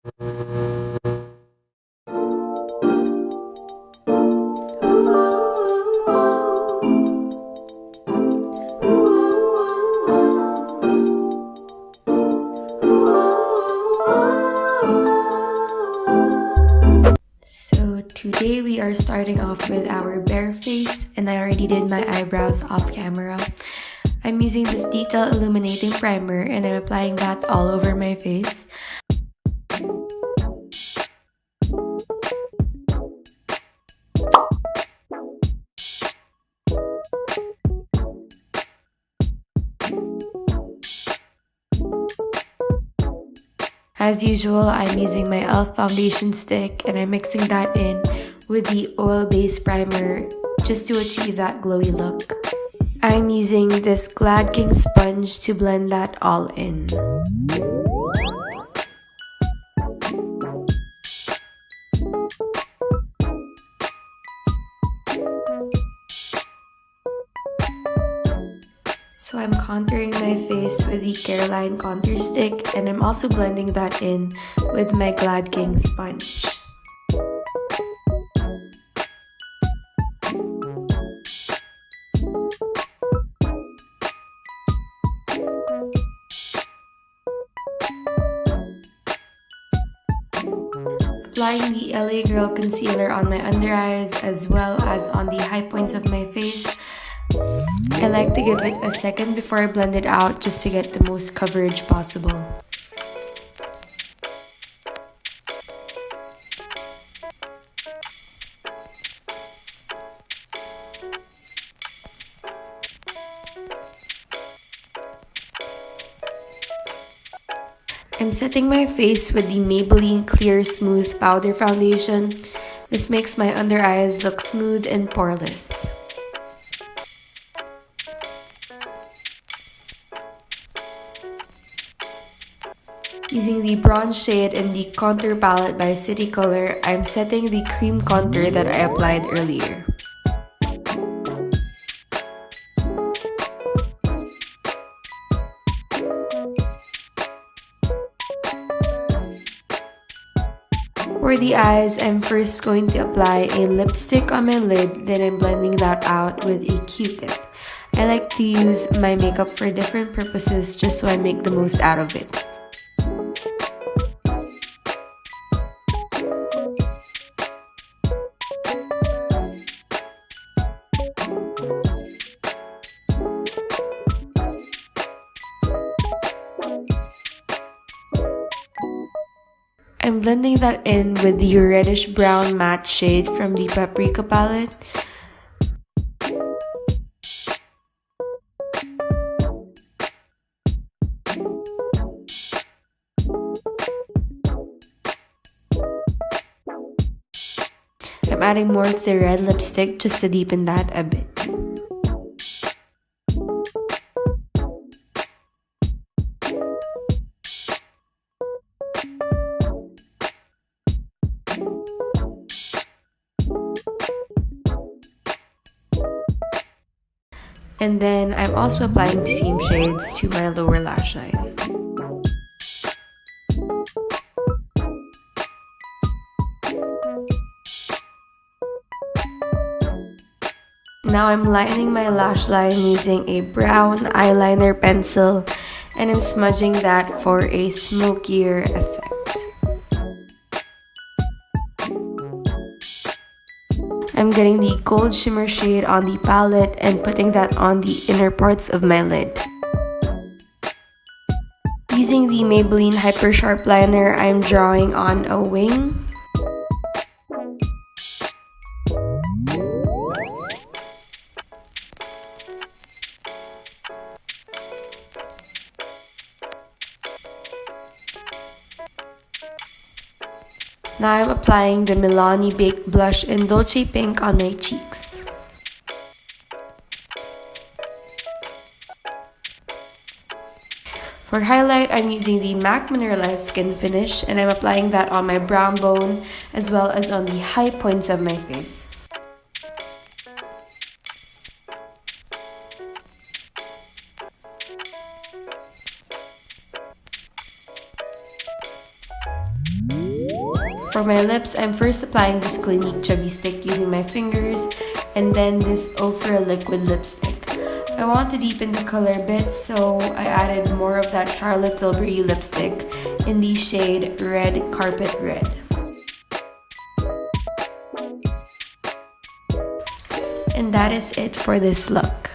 Today we are starting off with our bare face, and I already did my eyebrows off camera. I'm using this Detail Illuminating Primer and I'm applying that all over my face. As usual, I'm using my e.l.f. foundation stick and I'm mixing that in with the oil-based primer just to achieve that glowy look. I'm using this Gladking sponge to blend that all in. So I'm contouring my face with the Careline contour stick and I'm also blending that in with my Gladking sponge. Applying the LA Girl concealer on my under eyes as well as on the high points of my face. I like to give it a second before I blend it out just to get the most coverage possible. I'm setting my face with the Maybelline Clearsmooth Powder Foundation. This makes my under eyes look smooth and poreless. Using the bronze shade in the Contour Palette by City Color, I'm setting the cream contour that I applied earlier. For the eyes, I'm first going to apply a lipstick on my lid, then I'm blending that out with a Q-tip. I like to use my makeup for different purposes just so I make the most out of it. I'm blending that in with the reddish brown matte shade from the Paprika Palette. I'm adding more of the red lipstick just to deepen that a bit. And then I'm also applying the same shades to my lower lash line. Now I'm lining my lash line using a brown eyeliner pencil and I'm smudging that for a smokier effect. I'm getting the gold shimmer shade on the palette and putting that on the inner parts of my lid. Using the Maybelline Hypersharp liner, I'm drawing on a wing. Now I'm applying the Milani Baked Blush in Dolce Pink on my cheeks. For highlight, I'm using the MAC Mineralize Skinfinish and I'm applying that on my brown bone as well as on the high points of my face. For my lips, I'm first applying this Clinique Chubby stick using my fingers, and then this OFRA liquid lipstick. I want to deepen the color a bit, so I added more of that Charlotte Tilbury lipstick in the shade Red Carpet Red. And that is it for this look.